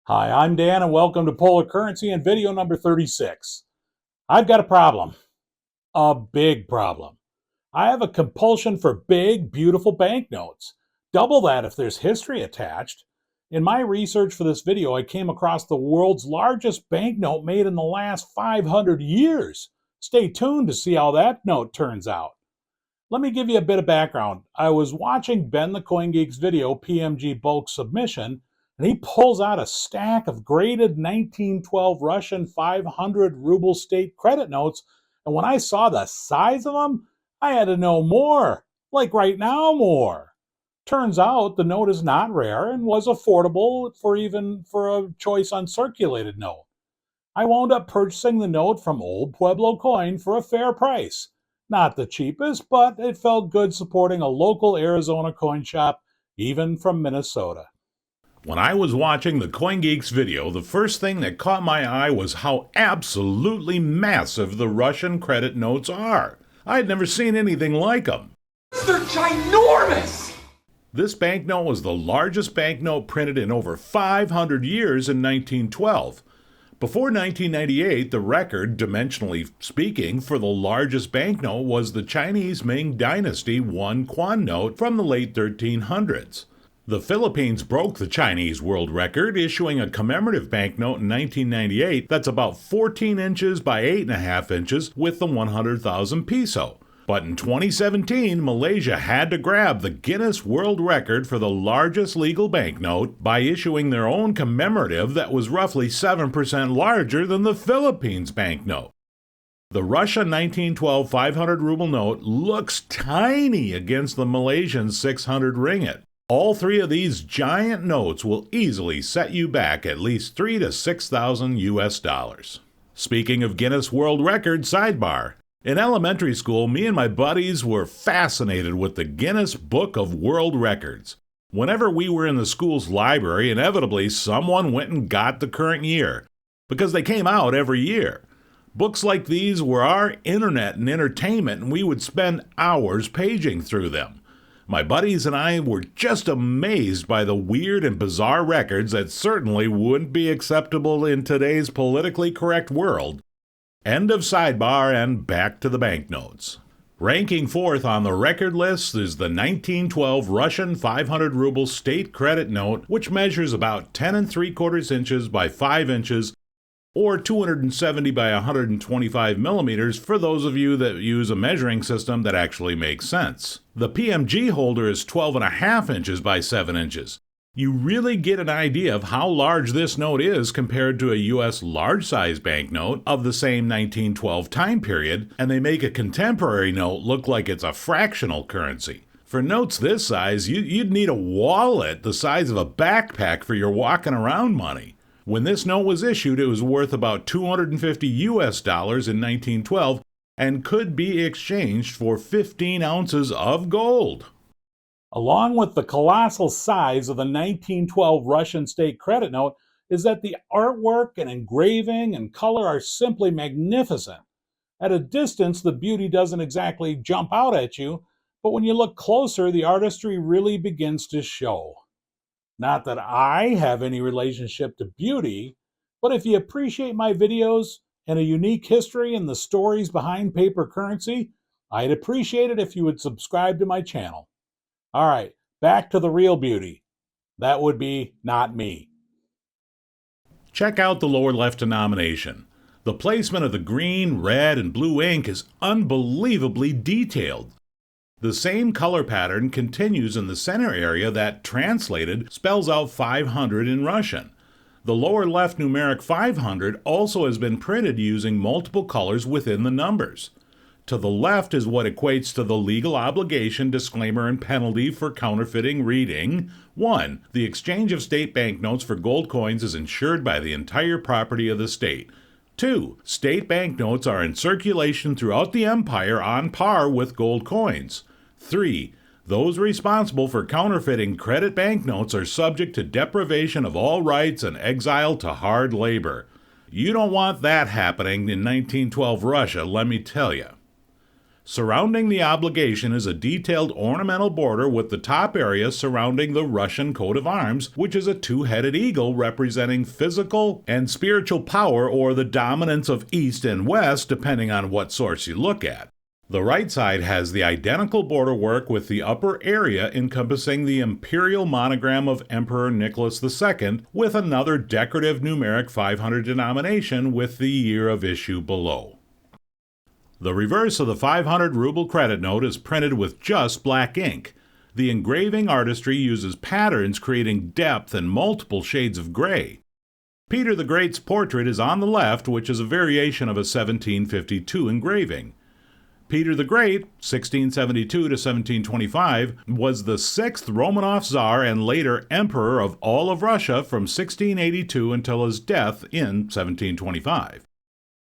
Hi, I'm Dan and welcome to Polar Currency and video number 36. I've got a problem. A big problem. I have a compulsion for big, beautiful banknotes. Double that if there's history attached. In my research for this video, I came across the world's largest banknote made in the last 500 years. Stay tuned to see how that note turns out. Let me give you a bit of background. I was watching Ben the Coin Geek's video, PMG Bulk Submission, and he pulls out a stack of graded 1912 Russian 500 Ruble State Credit Notes, and when I saw the size of them, I had to know more, like right now more. Turns out the note is not rare and was affordable for a choice uncirculated note. I wound up purchasing the note from Old Pueblo Coin for a fair price. Not the cheapest, but it felt good supporting a local Arizona coin shop, even from Minnesota. When I was watching the CoinGeek's video, the first thing that caught my eye was how absolutely massive the Russian credit notes are. I had never seen anything like them. They're ginormous! This banknote was the largest banknote printed in over 500 years in 1912. Before 1998, the record, dimensionally speaking, for the largest banknote was the Chinese Ming Dynasty 1 Quan note from the late 1300s. The Philippines broke the Chinese world record, issuing a commemorative banknote in 1998 that's about 14 inches by 8.5 inches with the 100,000 peso. But in 2017, Malaysia had to grab the Guinness World Record for the largest legal banknote by issuing their own commemorative that was roughly 7% larger than the Philippines banknote. The Russian 1912 500 ruble note looks tiny against the Malaysian 600 ringgit. All three of these giant notes will easily set you back at least $3,000 to $6,000 US. Speaking of Guinness World Record, sidebar. In elementary school, me and my buddies were fascinated with the Guinness Book of World Records. Whenever we were in the school's library, inevitably someone went and got the current year, because they came out every year. Books like these were our internet and entertainment, and we would spend hours paging through them. My buddies and I were just amazed by the weird and bizarre records that certainly wouldn't be acceptable in today's politically correct world. End of sidebar and back to the banknotes. Ranking fourth on the record list is the 1912 Russian 500 ruble state credit note, which measures about 10 3/4 inches by 5 inches or 270 by 125 millimeters for those of you that use a measuring system that actually makes sense. The PMG holder is 12.5 inches by 7 inches. You really get an idea of how large this note is compared to a US large-size banknote of the same 1912 time period, and they make a contemporary note look like it's a fractional currency. For notes this size, you'd need a wallet the size of a backpack for your walking around money. When this note was issued, it was worth about $250 US in 1912 and could be exchanged for 15 ounces of gold. Along with the colossal size of the 1912 Russian state credit note is that the artwork and engraving and color are simply magnificent. At a distance, the beauty doesn't exactly jump out at you, but when you look closer, the artistry really begins to show. Not that I have any relationship to beauty, but if you appreciate my videos and a unique history and the stories behind paper currency, I'd appreciate it if you would subscribe to my channel. All right, back to the real beauty. That would be not me. Check out the lower left denomination. The placement of the green, red, and blue ink is unbelievably detailed. The same color pattern continues in the center area that, translated, spells out 500 in Russian. The lower left numeric 500 also has been printed using multiple colors within the numbers. To the left is what equates to the legal obligation, disclaimer, and penalty for counterfeiting reading. 1. The exchange of state banknotes for gold coins is insured by the entire property of the state. 2. State banknotes are in circulation throughout the empire on par with gold coins. 3. Those responsible for counterfeiting credit banknotes are subject to deprivation of all rights and exile to hard labor. You don't want that happening in 1912 Russia, let me tell you. Surrounding the obligation is a detailed ornamental border with the top area surrounding the Russian coat of arms, which is a two-headed eagle representing physical and spiritual power or the dominance of East and West, depending on what source you look at. The right side has the identical border work with the upper area encompassing the imperial monogram of Emperor Nicholas II with another decorative numeric 500 denomination with the year of issue below. The reverse of the 500 ruble credit note is printed with just black ink. The engraving artistry uses patterns creating depth and multiple shades of gray. Peter the Great's portrait is on the left, which is a variation of a 1752 engraving. Peter the Great, 1672 to 1725, was the sixth Romanov Tsar and later Emperor of all of Russia from 1682 until his death in 1725.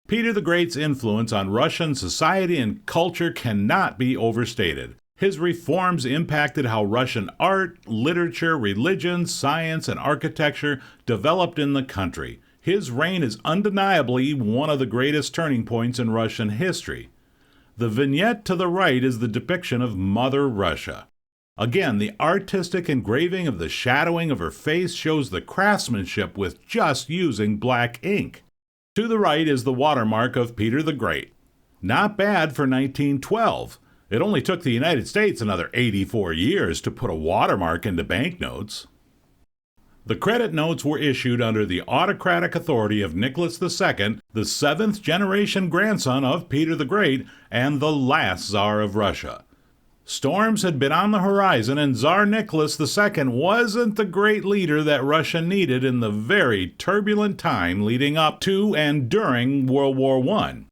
Peter the Great's influence on Russian society and culture cannot be overstated. His reforms impacted how Russian art, literature, religion, science, and architecture developed in the country. His reign is undeniably one of the greatest turning points in Russian history. The vignette to the right is the depiction of Mother Russia. Again, the artistic engraving of the shadowing of her face shows the craftsmanship with just using black ink. To the right is the watermark of Peter the Great. Not bad for 1912. It only took the United States another 84 years to put a watermark into banknotes. The credit notes were issued under the autocratic authority of Nicholas II, the seventh-generation grandson of Peter the Great and the last Tsar of Russia. Storms had been on the horizon, and Tsar Nicholas II wasn't the great leader that Russia needed in the very turbulent time leading up to and during World War I.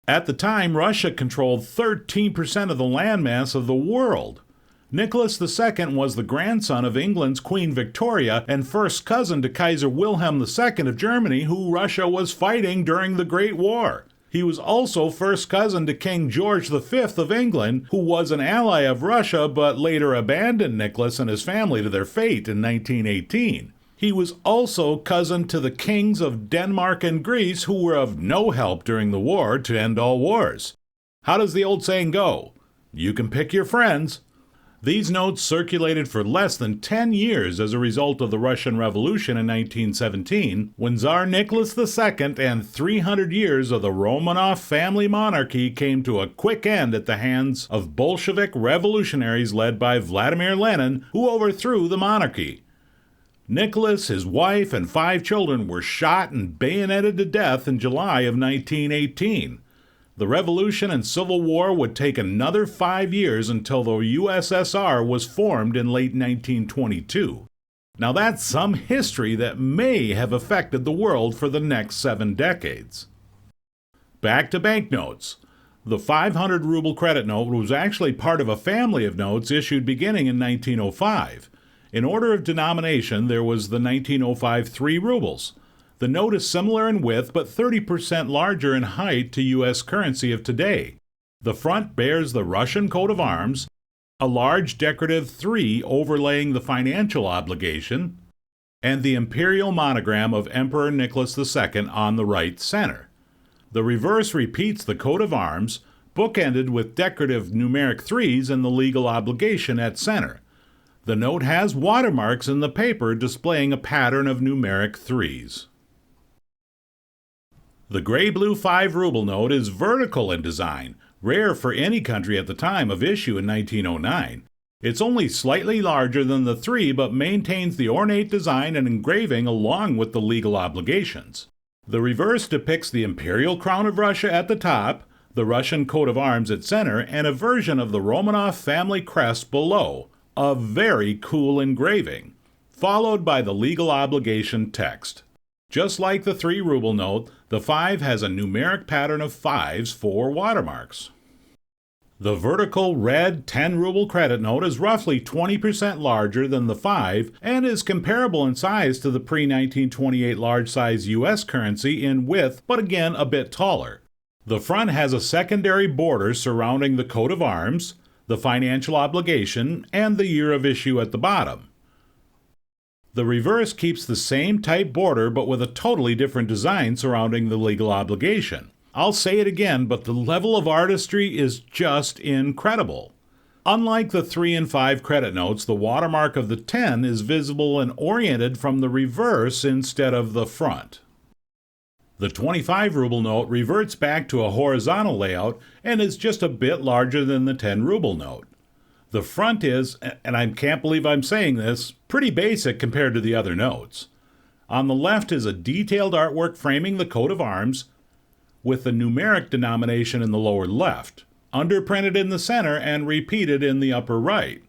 At the time, Russia controlled 13% of the landmass of the world. Nicholas II was the grandson of England's Queen Victoria and first cousin to Kaiser Wilhelm II of Germany, who Russia was fighting during the Great War. He was also first cousin to King George V of England, who was an ally of Russia but later abandoned Nicholas and his family to their fate in 1918. He was also cousin to the kings of Denmark and Greece, who were of no help during the war to end all wars. How does the old saying go? You can pick your friends. These notes circulated for less than 10 years as a result of the Russian Revolution in 1917, when Tsar Nicholas II and 300 years of the Romanov family monarchy came to a quick end at the hands of Bolshevik revolutionaries led by Vladimir Lenin, who overthrew the monarchy. Nicholas, his wife, and 5 children were shot and bayoneted to death in July of 1918. The Revolution and Civil War would take another 5 years until the USSR was formed in late 1922. Now that's some history that may have affected the world for the next 7 decades. Back to banknotes. The 500 ruble credit note was actually part of a family of notes issued beginning in 1905. In order of denomination, there was the 1905 3 rubles. The note is similar in width, but 30% larger in height to U.S. currency of today. The front bears the Russian coat of arms, a large decorative 3 overlaying the financial obligation, and the imperial monogram of Emperor Nicholas II on the right center. The reverse repeats the coat of arms, bookended with decorative numeric 3s and the legal obligation at center. The note has watermarks in the paper displaying a pattern of numeric 3s. The gray-blue 5 ruble note is vertical in design, rare for any country at the time of issue in 1909. It's only slightly larger than the 3 but maintains the ornate design and engraving along with the legal obligations. The reverse depicts the imperial crown of Russia at the top, the Russian coat of arms at center, and a version of the Romanov family crest below, a very cool engraving, followed by the legal obligation text. Just like the 3 ruble note, the 5 has a numeric pattern of 5s for watermarks. The vertical red 10 ruble credit note is roughly 20% larger than the 5 and is comparable in size to the pre-1928 large-size U.S. currency in width, but again a bit taller. The front has a secondary border surrounding the coat of arms, the financial obligation, and the year of issue at the bottom. The reverse keeps the same type border but with a totally different design surrounding the legal obligation. I'll say it again, but the level of artistry is just incredible. Unlike the 3 and 5 credit notes, the watermark of the 10 is visible and oriented from the reverse instead of the front. The 25 ruble note reverts back to a horizontal layout and is just a bit larger than the 10 ruble note. The front is, and I can't believe I'm saying this, pretty basic compared to the other notes. On the left is a detailed artwork framing the coat of arms, with the numeric denomination in the lower left, underprinted in the center and repeated in the upper right.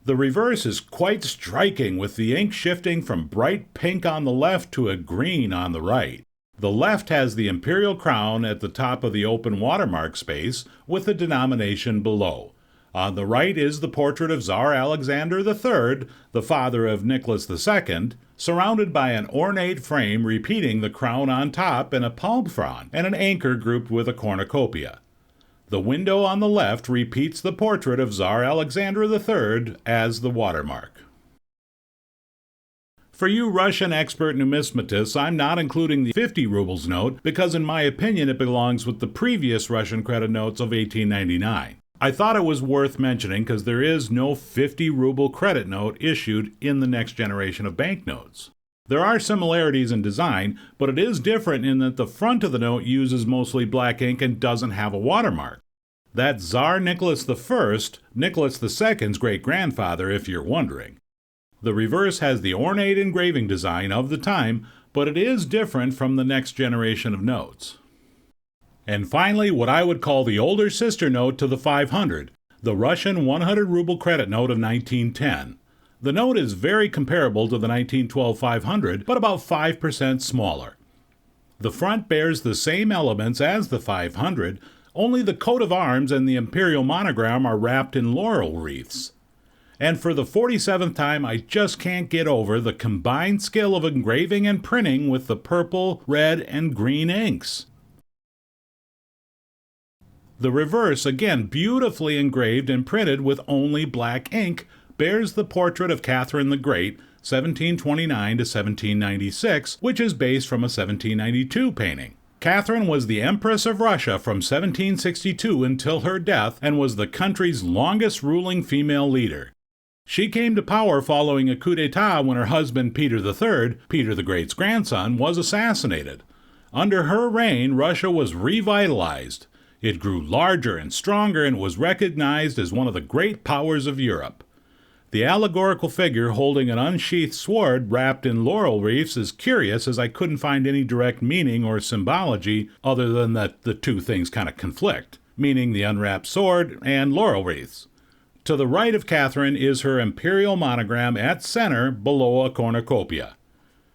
The reverse is quite striking, with the ink shifting from bright pink on the left to a green on the right. The left has the imperial crown at the top of the open watermark space, with the denomination below. On the right is the portrait of Tsar Alexander III, the father of Nicholas II, surrounded by an ornate frame repeating the crown on top and a palm frond, and an anchor grouped with a cornucopia. The window on the left repeats the portrait of Tsar Alexander III as the watermark. For you Russian expert numismatists, I'm not including the 50 rubles note because in my opinion it belongs with the previous Russian credit notes of 1899. I thought it was worth mentioning because there is no 50 ruble credit note issued in the next generation of banknotes. There are similarities in design, but it is different in that the front of the note uses mostly black ink and doesn't have a watermark. That's Tsar Nicholas I, Nicholas II's great-grandfather, if you're wondering. The reverse has the ornate engraving design of the time, but it is different from the next generation of notes. And finally, what I would call the older sister note to the 500, the Russian 100 ruble credit note of 1910. The note is very comparable to the 1912 500, but about 5% smaller. The front bears the same elements as the 500, only the coat of arms and the imperial monogram are wrapped in laurel wreaths. And for the 47th time, I just can't get over the combined skill of engraving and printing with the purple, red, and green inks. The reverse, again beautifully engraved and printed with only black ink, bears the portrait of Catherine the Great, 1729 to 1796, which is based from a 1792 painting. Catherine was the Empress of Russia from 1762 until her death and was the country's longest ruling female leader. She came to power following a coup d'etat when her husband Peter III, Peter the Great's grandson, was assassinated. Under her reign, Russia was revitalized. It grew larger and stronger and was recognized as one of the great powers of Europe. The allegorical figure holding an unsheathed sword wrapped in laurel wreaths is curious, as I couldn't find any direct meaning or symbology other than that the two things kind of conflict, meaning the unwrapped sword and laurel wreaths. To the right of Catherine is her imperial monogram at center below a cornucopia.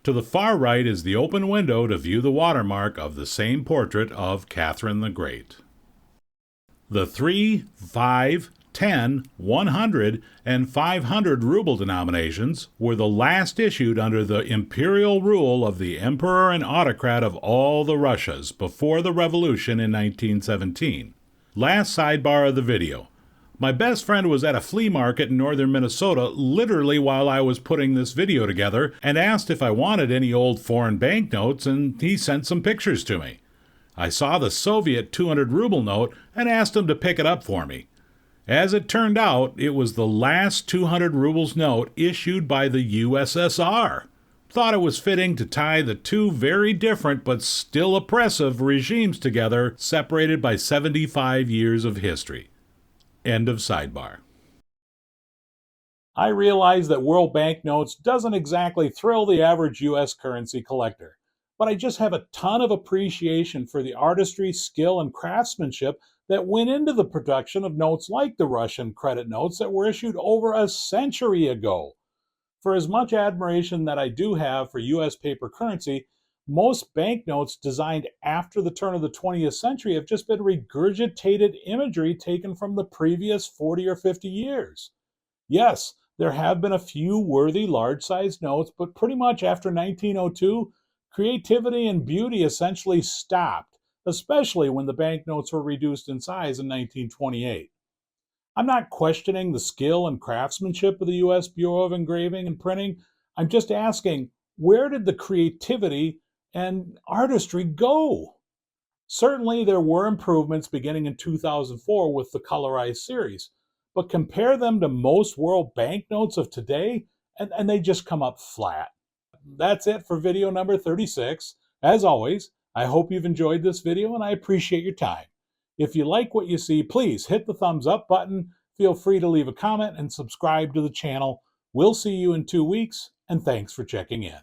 To the far right is the open window to view the watermark of the same portrait of Catherine the Great. The 3, 5, 10, 100, and 500 ruble denominations were the last issued under the imperial rule of the emperor and autocrat of all the Russias before the revolution in 1917. Last sidebar of the video. My best friend was at a flea market in northern Minnesota literally while I was putting this video together and asked if I wanted any old foreign banknotes, and he sent some pictures to me. I saw the Soviet 200 ruble note and asked him to pick it up for me. As it turned out, it was the last 200 rubles note issued by the USSR. Thought it was fitting to tie the two very different but still oppressive regimes together, separated by 75 years of history. End of sidebar. I realize that World Banknotes doesn't exactly thrill the average U.S. currency collector, but I just have a ton of appreciation for the artistry, skill, and craftsmanship that went into the production of notes like the Russian credit notes that were issued over a century ago. For as much admiration that I do have for U.S. paper currency, most banknotes designed after the turn of the 20th century have just been regurgitated imagery taken from the previous 40 or 50 years. Yes, there have been a few worthy large-sized notes, but pretty much after 1902, creativity and beauty essentially stopped, especially when the banknotes were reduced in size in 1928. I'm not questioning the skill and craftsmanship of the U.S. Bureau of Engraving and Printing. I'm just asking, where did the creativity and artistry go? Certainly, there were improvements beginning in 2004 with the colorized series, but compare them to most world banknotes of today, and they just come up flat. That's it for video number 36. As always, I hope you've enjoyed this video and I appreciate your time. If you like what you see, please hit the thumbs up button, feel free to leave a comment and subscribe to the channel. We'll see you in 2 weeks, and thanks for checking in.